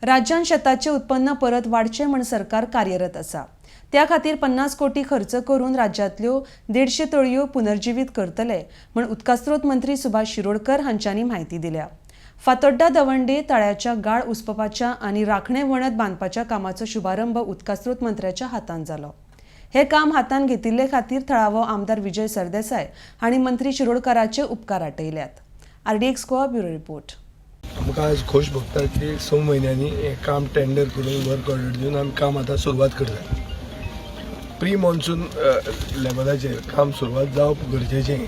राज्यान शेताचे उत्पन्न परत वाडचे म्हण सरकार कार्यरत आसा। त्या खातीर 50 कोटी खर्च करून राज्यांतल्यो 150 तळयो पुनर्जीवित करतले म्हण उदकास्त्रोत मंत्री सुभाष शिरोडकर हांच्यांनी म्हायती दिल्या। फातोड्डा दवंडे तळ्याच्या गाळ उसपपाच्या आनी राखणे वणत बांदपाच्या कामाचो शुभारंभ उदकास्त्रोत मंत्र्याच्या हातान जालो। हे काम हातान घेतिल्ले खातीर थळावो आमदार विजय सरदेसाय हांणी मंत्री शिरोडकराचे उपकार आटयल्यात। RDX Goa bureau report. आमकां आज खोश भोगता की 6 म्हयन्यांनी हें काम टेंडर करून वर्क ऑर्डर दिवन आमी काम आतां सुरवात करतात। प्री मॉन्सून लेवलाचेर काम सुरवात जावप गरजेचें।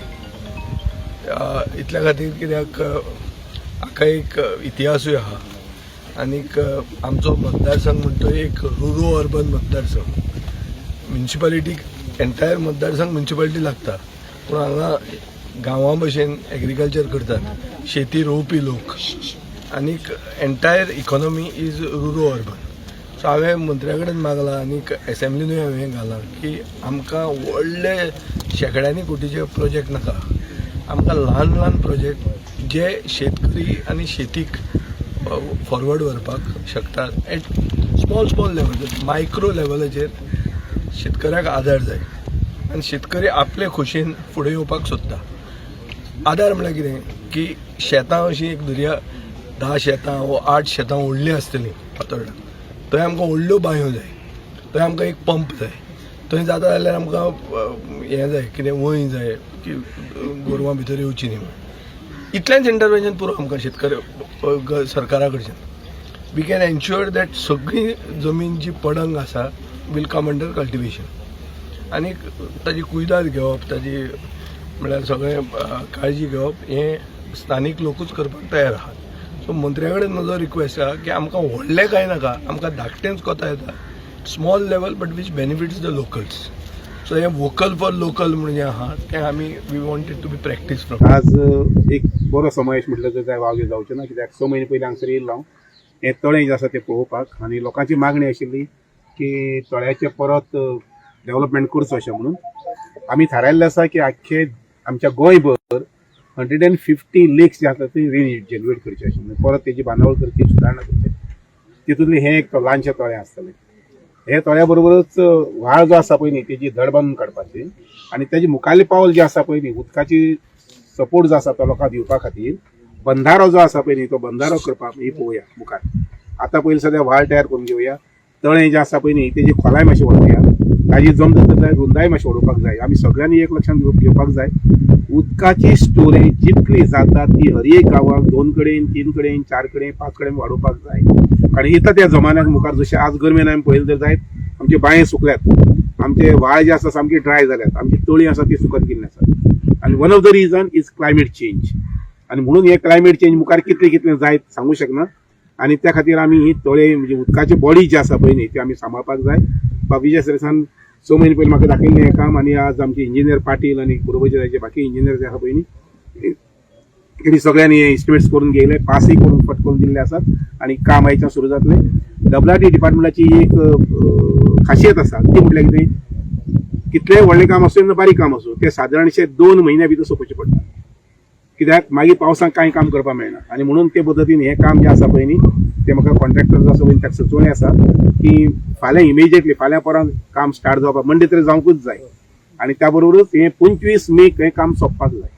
इतल्या खातीर कित्याक हाका एक इतिहासूय आहा आनीक आमचो मतदारसंघ म्हणटा तो एक रुरो अर्बन मतदारसंघ। म्युनिसिपालिटीक एंटायर मतदारसंघ म्युनिसिपालिटी लागता, पूण हांगा गांवां भशेन एग्रीकल्चर करतात, शेती रोवपी लोक आनीक entire economy is rural urban. So हांवें मंत्र्या कडेन मागलां आनीक एसेंब्लीनूय हांवें घालां की आमकां व्हडले शेकड्यांनी कोटीचे प्रोजेक्ट नाका, आमकां ल्हान ल्हान प्रोजेक्ट जे शेतकरी आनी शेतीक फॉरवर्ड व्हरपाक शकतात एट स्मॉल लेवलाचेर, मायक्रो लेवलाचेर शेतकऱ्याक आदार जाय आनी शेतकरी आपले खोशेन फुडें येवपाक सोदता। आदार म्हळ्यार कितें की शेतां अशीं एक धरया 10 शेतां वो 8 शेतां व्हडलीं आसतलीं फातोर्डा, थंय आमकां व्हडल्यो बांयो जाय, थंय आमकां एक पंप जाय, थंय जाता जाल्यार आमकां हें जाय कितें वंय जाय की गोरवां भितर येवची न्ही म्हणून। इतलेंच इंटरवेंशन पुरो आमकां शेतकरी सरकारा कडच्यान। वी कॅन एन्श्युअर दॅट सगळी जमीन जी पडंग आसा वील कम अंडर कल्टिवेशन आनीक ताजी कुयदाद घेवप, ताजी म्हळ्यार सगळें काळजी घेवप हें स्थानीक लोकूच करपाक तयार आहात। सो मंत्र्या कडेन म्हजो रिक्वेस्ट आहा की आमकां व्हडलें कांय नाका, आमकां धाकटेंच कोता येता, small level but which benefits the locals. So हें वोकल फॉर लोकल म्हणून जें आहा तें आमी we wanted to be practice from. आज एक बरो समावेश म्हटलं तर वावगे जावचें ना, कित्याक 6 म्हयने पयलीं हांगसर येयल्लो हांव हें तळें जें आसा तें पळोवपाक, आनी लोकांची मागणी आशिल्ली की तळ्याचें परत डेव्हलपमेंट करचो अशें म्हणून आमी थारायल्लें आसा की आख्खे आमच्या गोंयभर 150 लेक्स जे आसा ते रिजेनरेट करचे अशें म्हणून परत तेजी बांदावळ करची, सुदारणा करची। तितूंतलें हें एक ल्हानशें तळें आसतलें। हे तळ्या बरोबरच व्हाळ जो आसा पळय न्ही तेजी धड बांदून काडपाची आनी तेजी मुखारली पावल जी आसा पळय न्ही उदकाची सपोर्ट जो आसा तो लोकांक दिवपा खातीर बंधारो जो आसा पळय न्ही तो बंधारो करपाक ही पळोवया मुखार। आतां पयलीं सद्या व्हाळ तयार करून घेवया, तळें जें आसा पळय न्ही तेजी खोलाय मातशी वाडोवया, ताजी जमत जाल्यार रुंदाय मातशी वाडोवपाक जाय। आमी सगळ्यांनी एक लक्षांत घेवपाक जाय उदकाची स्टोरेज जितली जाता ती हर एक गांवांक 2 कडेन 3 कडेन 4 कडेन 5 कडेन वाडोवपाक जाय। कारण येता त्या जमान्याक मुखार जशें आज गरमेन आमी पळयलें तर जायत आमचे बांये सुकल्यात, आमचे व्हाळ जे आसा सामके ड्राय जाल्यात, आमची तळी आसा ती सुकत गेल्ली आसात आनी one of the region is climate change. आनी म्हणून हे क्लायमेट चेंज मुखार कितलें जायत सांगूं शकना आनी त्या खातीर आमी ही तळे म्हणजे उदकाची बॉडी जी आसा पळय न्ही ती आमी सांबाळपाक जाय। विजय सरदेसान 6 म्हयने पयलीं म्हाका दाखयल्लें हें काम आनी आज आमचे इंजिनियर पाटील आनी बरोबरचे बाकी इंजिनियर जे आसा पळय न्ही तेणी सगळ्यांनी एस्टिमेट्स करून घेयले, पासय करून फट करून दिल्ले आसात आनी काम आयच्यान सुरू जातलें। WRT डिपार्टमेंटाची एक खासियत आसा ती म्हटल्यार कितें कितलेंय व्हडलें काम आसूं ना बारीक काम आसूं तें सादारणशें 2 म्हयन्या भितर सोंपोवचें पडटा, कित्याक मागीर पावसाक कांय काम करपाक मेळना। आनी म्हणून ते पद्दतीन हें काम जें आसा पळय न्ही तें म्हाका कॉन्ट्रॅक्टर जो आसा पळय ताका सुचोवणें आसा की फाल्यां इमिजिएटली फाल्यां परत काम स्टार्ट जावपाक मंडे तरी जावंकूच जाय आनी त्या बरोबरच हें 25 मेक हें काम सोंपपाक जाय।